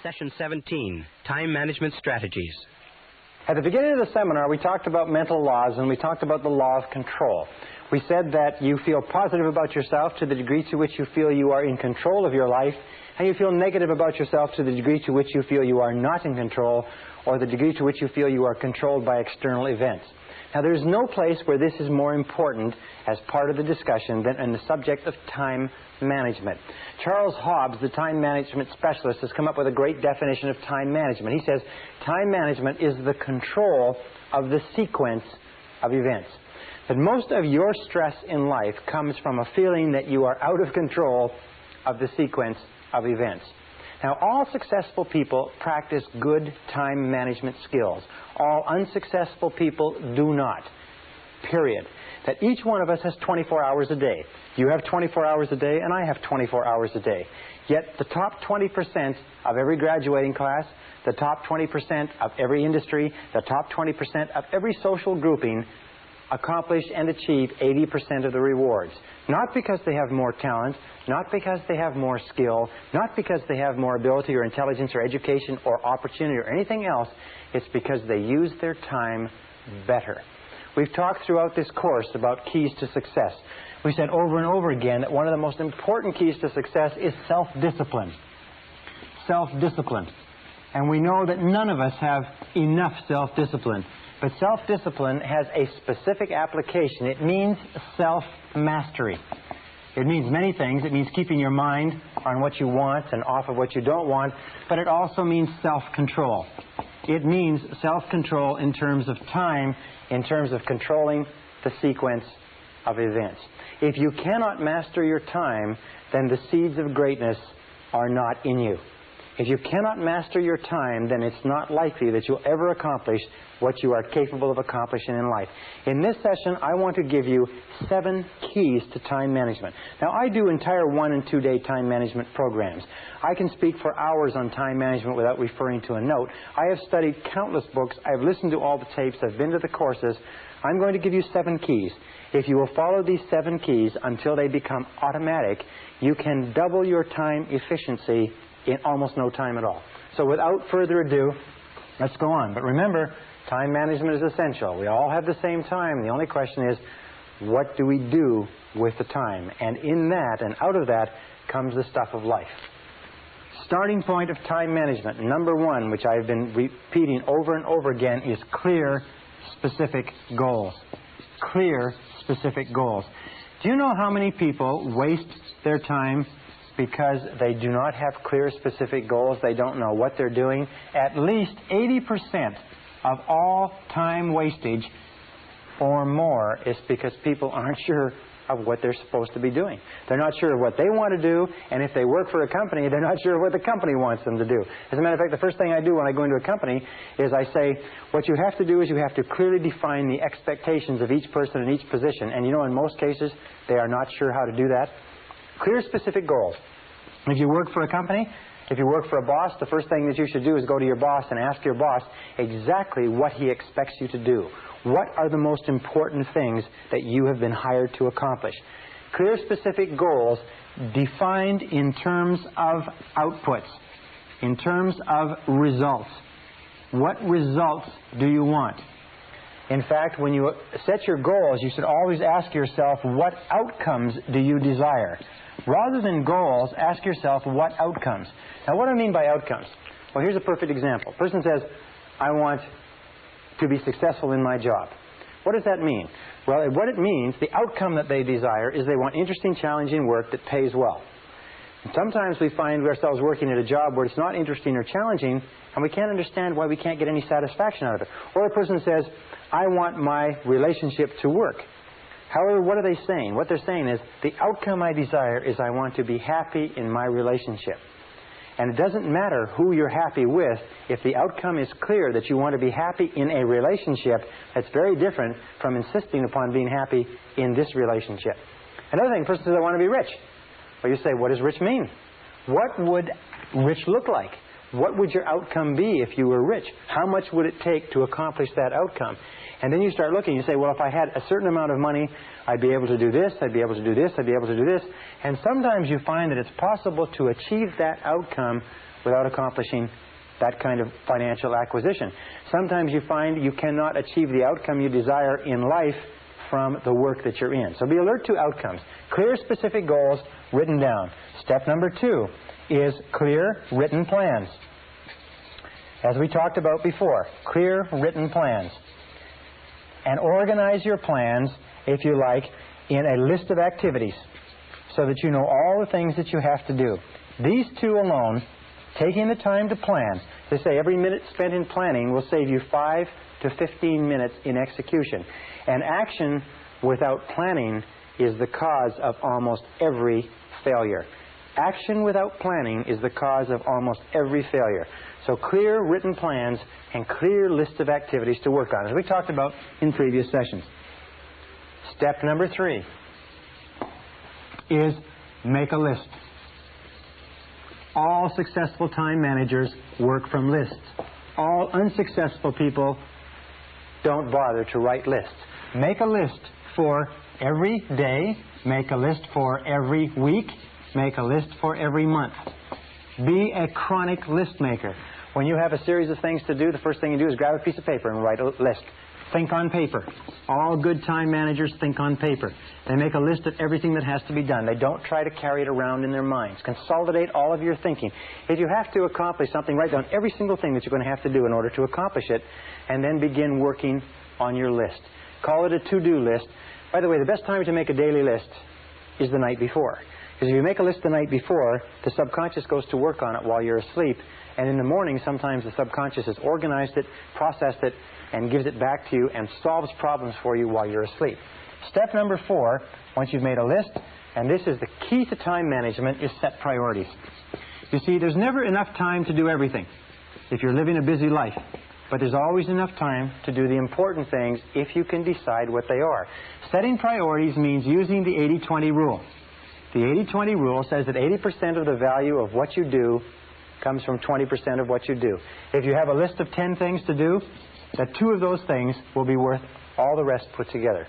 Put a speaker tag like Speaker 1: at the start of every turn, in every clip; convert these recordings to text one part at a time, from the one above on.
Speaker 1: Session 17, Time Management Strategies.
Speaker 2: At the beginning of the seminar, we talked about mental laws, and we talked about the law of control. We said that you feel positive about yourself to the degree to which you feel you are in control of your life, and you feel negative about yourself to the degree to which you feel you are not in control, or the degree to which you feel you are controlled by external events. Now, there's no place where this is more important as part of the discussion than in the subject of time management. Charles Hobbs, the time management specialist, has come up with a great definition of time management. He says, time management is the control of the sequence of events. That most of your stress in life comes from a feeling that you are out of control of the sequence of events. Now, all successful people practice good time management skills. All unsuccessful people do not. Period. That each one of us has 24 hours a day. You have 24 hours a day, and I have 24 hours a day. Yet the top 20% of every graduating class, the top 20% of every industry, the top 20% of every social grouping accomplish and achieve 80% of the rewards. Not because they have more talent, not because they have more skill, not because they have more ability or intelligence or education or opportunity or anything else. It's because they use their time better. We've talked throughout this course about keys to success. We said over and over again that one of the most important keys to success is self-discipline. Self-discipline. And we know that none of us have enough self-discipline. But self-discipline has a specific application. It means self-mastery. It means many things. It means keeping your mind on what you want and off of what you don't want. But it also means self-control. It means self-control in terms of time, in terms of controlling the sequence of events. If you cannot master your time, then the seeds of greatness are not in you. If you cannot master your time, then it's not likely that you'll ever accomplish what you are capable of accomplishing in life. In this session, I want to give you 7 keys to time management. Now, I do entire 1- and 2-day time management programs. I can speak for hours on time management without referring to a note. I have studied countless books. I've listened to all the tapes. I've been to the courses. I'm going to give you 7 keys. If you will follow these 7 keys until they become automatic, you can double your time efficiency in almost no time at all. So without further ado, let's go on. But remember, time management is essential. We all have the same time. The only question is, what do we do with the time? And in that and out of that comes the stuff of life. Starting point of time management, number 1, which I've been repeating over and over again, is clear, specific goals. Clear, specific goals. Do you know how many people waste their time because they do not have clear, specific goals? They don't know what they're doing. At least 80% of all time wastage or more is because people aren't sure of what they're supposed to be doing. They're not sure of what they want to do, and if they work for a company, they're not sure what the company wants them to do. As a matter of fact, the first thing I do when I go into a company is I say, what you have to do is you have to clearly define the expectations of each person in each position. And you know, in most cases, they are not sure how to do that. Clear, specific goals. If you work for a company, if you work for a boss, the first thing that you should do is go to your boss and ask your boss exactly what he expects you to do. What are the most important things that you have been hired to accomplish? Clear, specific goals defined in terms of outputs, in terms of results. What results do you want? In fact, when you set your goals, you should always ask yourself, what outcomes do you desire? Rather than goals, ask yourself, what outcomes? Now, what do I mean by outcomes? Well, here's a perfect example. A person says, I want to be successful in my job. What does that mean? Well, what it means, the outcome that they desire is they want interesting, challenging work that pays well. And sometimes we find ourselves working at a job where it's not interesting or challenging, and we can't understand why we can't get any satisfaction out of it. Or a person says, I want my relationship to work. However, what are they saying? What they're saying is, the outcome I desire is I want to be happy in my relationship. And it doesn't matter who you're happy with. If the outcome is clear that you want to be happy in a relationship, that's very different from insisting upon being happy in this relationship. Another thing, a person says, I want to be rich. Well, you say, what does rich mean? What would rich look like? What would your outcome be if you were rich? How much would it take to accomplish that outcome? And then you start looking, you say, well, if I had a certain amount of money, I'd be able to do this, I'd be able to do this, I'd be able to do this. And sometimes you find that it's possible to achieve that outcome without accomplishing that kind of financial acquisition. Sometimes you find you cannot achieve the outcome you desire in life from the work that you're in. So be alert to outcomes. Clear, specific goals written down. Step number 2 is clear, written plans. As we talked about before, clear, written plans. And organize your plans, if you like, in a list of activities so that you know all the things that you have to do. These 2 alone, taking the time to plan, they say every minute spent in planning will save you 5 to 15 minutes in execution. And action without planning is the cause of almost every failure. Action without planning is the cause of almost every failure. So clear written plans and clear list of activities to work on, as we talked about in previous sessions. Step number 3 is make a list. All successful time managers work from lists. All unsuccessful people don't bother to write lists. Make a list for every day. Make a list for every week. Make a list for every month. Be a chronic list maker. When you have a series of things to do, the first thing you do is grab a piece of paper and write a list. Think on paper. All good time managers think on paper. They make a list of everything that has to be done. They don't try to carry it around in their minds. Consolidate all of your thinking. If you have to accomplish something, write down every single thing that you're going to have to do in order to accomplish it, and then begin working on your list. Call it a to-do list. By the way, the best time to make a daily list is the night before. Because if you make a list the night before, the subconscious goes to work on it while you're asleep. And in the morning, sometimes the subconscious has organized it, processed it, and gives it back to you and solves problems for you while you're asleep. Step number 4, once you've made a list, and this is the key to time management, is set priorities. You see, there's never enough time to do everything if you're living a busy life. But there's always enough time to do the important things if you can decide what they are. Setting priorities means using the 80-20 rule. The 80-20 rule says that 80% of the value of what you do comes from 20% of what you do. If you have a list of 10 things to do, that 2 of those things will be worth all the rest put together.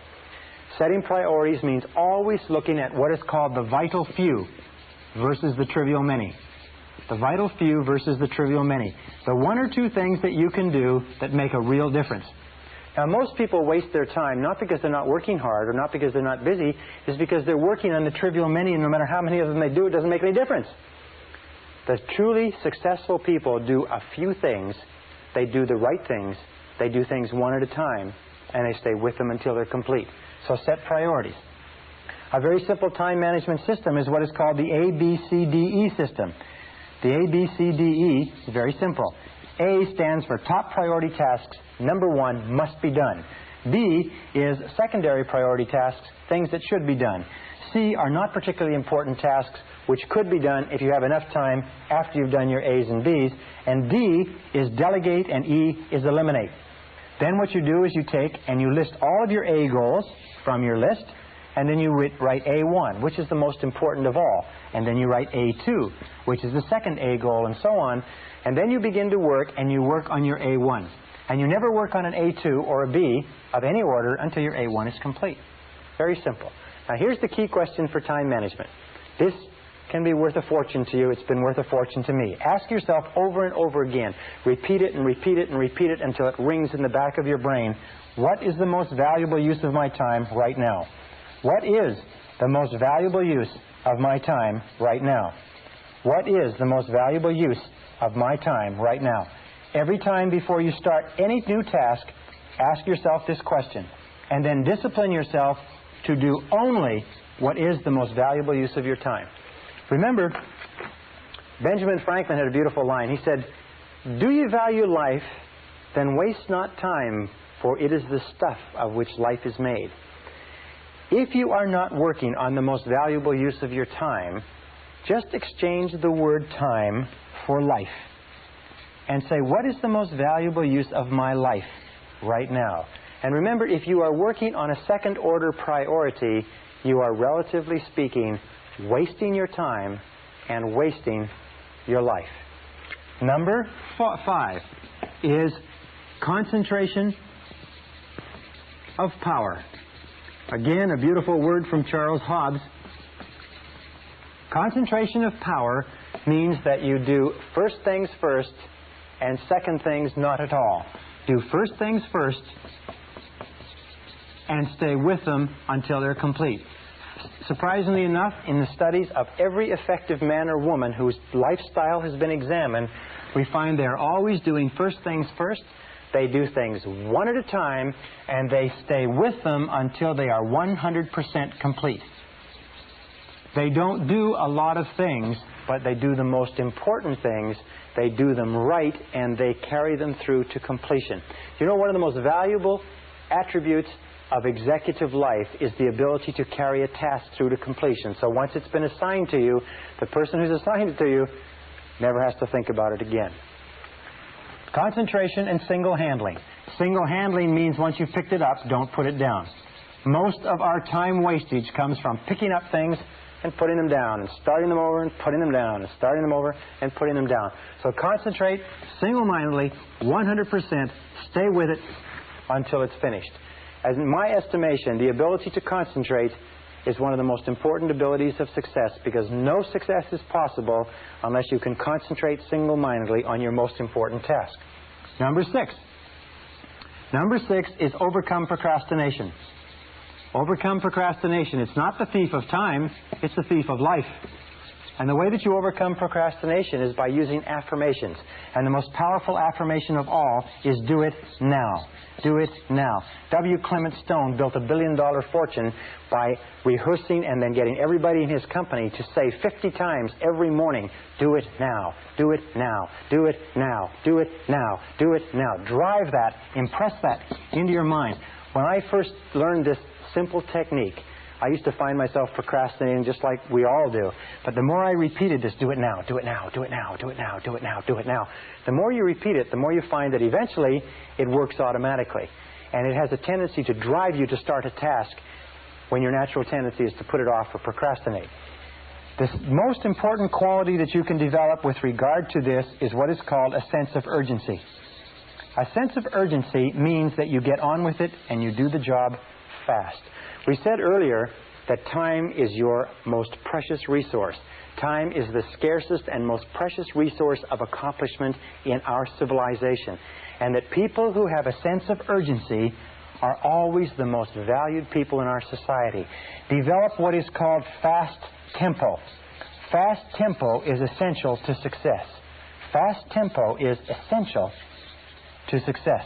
Speaker 2: Setting priorities means always looking at what is called the vital few versus the trivial many. The vital few versus the trivial many. The 1 or 2 things that you can do that make a real difference. Now, most people waste their time not because they're not working hard or not because they're not busy, it's because they're working on the trivial many, and no matter how many of them they do, it doesn't make any difference. The truly successful people do a few things, they do the right things, they do things one at a time, and they stay with them until they're complete. So set priorities. A very simple time management system is what is called the ABCDE system. The ABCDE is very simple. A stands for top priority tasks. Number 1 must be done. B is secondary priority tasks, things that should be done. C are not particularly important tasks which could be done if you have enough time after you've done your A's and B's. And D is delegate, and E is eliminate. Then what you do is you take and you list all of your A goals from your list, and then you write A1, which is the most important of all. And then you write A2, which is the second A goal, and so on. And then you begin to work, and you work on your A1. And you never work on an A2 or a B of any order until your A1 is complete. Very simple. Now here's the key question for time management. This can be worth a fortune to you. It's been worth a fortune to me. Ask yourself over and over again. Repeat it and repeat it and repeat it until it rings in the back of your brain. What is the most valuable use of my time right now? What is the most valuable use of my time right now? What is the most valuable use of my time right now? Every time before you start any new task, ask yourself this question, and then discipline yourself to do only what is the most valuable use of your time. Remember, Benjamin Franklin had a beautiful line. He said, "Do you value life, then waste not time, for it is the stuff of which life is made." If you are not working on the most valuable use of your time, just exchange the word time for life and say, what is the most valuable use of my life right now? And remember, if you are working on a second order priority, you are, relatively speaking, wasting your time and wasting your life. Number 5 is concentration of power. Again, a beautiful word from Charles Hobbes. Concentration of power means that you do first things first and second things not at all. Do first things first and stay with them until they're complete. Surprisingly enough, in the studies of every effective man or woman whose lifestyle has been examined, we find they're always doing first things first. They do things one at a time, and they stay with them until they are 100% complete. They don't do a lot of things, but they do the most important things. They do them right, and they carry them through to completion. You know, one of the most valuable attributes of executive life is the ability to carry a task through to completion. So once it's been assigned to you, the person who's assigned it to you never has to think about it again. Concentration and single-handling. Single-handling means once you've picked it up, don't put it down. Most of our time wastage comes from picking up things and putting them down, and starting them over and putting them down, and starting them over and putting them down. So concentrate single-mindedly, 100%, stay with it until it's finished. As in my estimation, the ability to concentrate is one of the most important abilities of success, because no success is possible unless you can concentrate single-mindedly on your most important task. Number 6. Number 6 is overcome procrastination. Overcome procrastination. It's not the thief of time, it's the thief of life. And the way that you overcome procrastination is by using affirmations. And the most powerful affirmation of all is do it now. Do it now. W. Clement Stone built $1 billion fortune by rehearsing and then getting everybody in his company to say 50 times every morning, do it now, do it now, do it now, do it now, do it now. Drive that, impress that into your mind. When I first learned this simple technique, I used to find myself procrastinating just like we all do. But the more I repeated this, do it now, do it now, do it now, do it now, do it now, do it now, the more you repeat it, the more you find that eventually it works automatically. And it has a tendency to drive you to start a task when your natural tendency is to put it off or procrastinate. The most important quality that you can develop with regard to this is what is called a sense of urgency. A sense of urgency means that you get on with it and you do the job fast. We said earlier that time is your most precious resource. Time is the scarcest and most precious resource of accomplishment in our civilization. And that people who have a sense of urgency are always the most valued people in our society. Develop what is called fast tempo. Fast tempo is essential to success. Fast tempo is essential to success.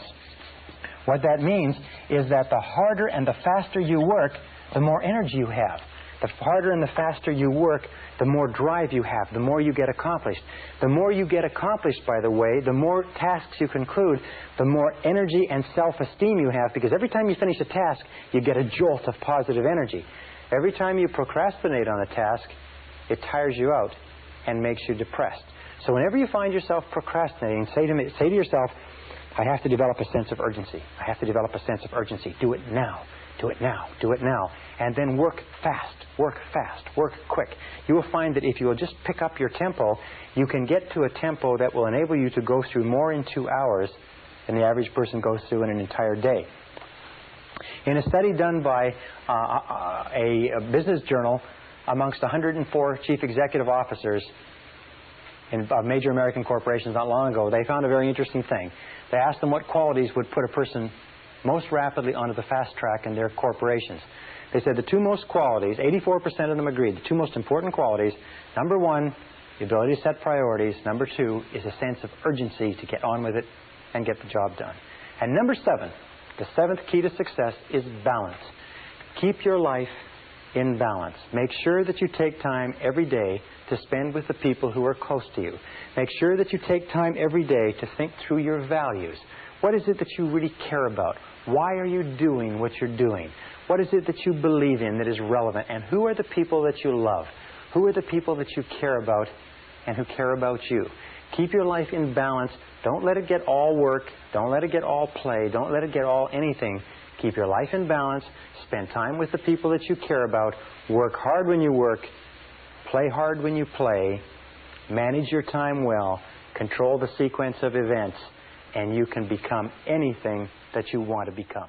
Speaker 2: What that means is that the harder and the faster you work, the more energy you have. The harder and the faster you work, the more drive you have, the more you get accomplished. The more you get accomplished, by the way, the more tasks you conclude, the more energy and self-esteem you have, because every time you finish a task, you get a jolt of positive energy. Every time you procrastinate on a task, it tires you out and makes you depressed. So whenever you find yourself procrastinating, say to yourself, I have to develop a sense of urgency. I have to develop a sense of urgency. Do it now. Do it now. Do it now. And then work fast. Work fast. Work quick. You will find that if you will just pick up your tempo, you can get to a tempo that will enable you to go through more in 2 hours than the average person goes through in an entire day. In a study done by a business journal amongst 104 chief executive officers in major American corporations not long ago, they found a very interesting thing. They asked them what qualities would put a person most rapidly onto the fast track in their corporations. They said the two most qualities, 84% of them agreed, the two most important qualities, number one, the ability to set priorities. Number two is a sense of urgency to get on with it and get the job done. And number 7, the 7th key to success is balance. Keep your life in balance. Make sure that you take time every day to spend with the people who are close to you. Make sure that you take time every day to think through your values. What is it that you really care about? Why are you doing what you're doing? What is it that you believe in that is relevant? And who are the people that you love? Who are the people that you care about and who care about you? Keep your life in balance. Don't let it get all work. Don't let it get all play. Don't let it get all anything. Keep your life in balance. Spend time with the people that you care about. Work hard when you work. Play hard when you play. Manage your time well. Control the sequence of events. And you can become anything that you want to become.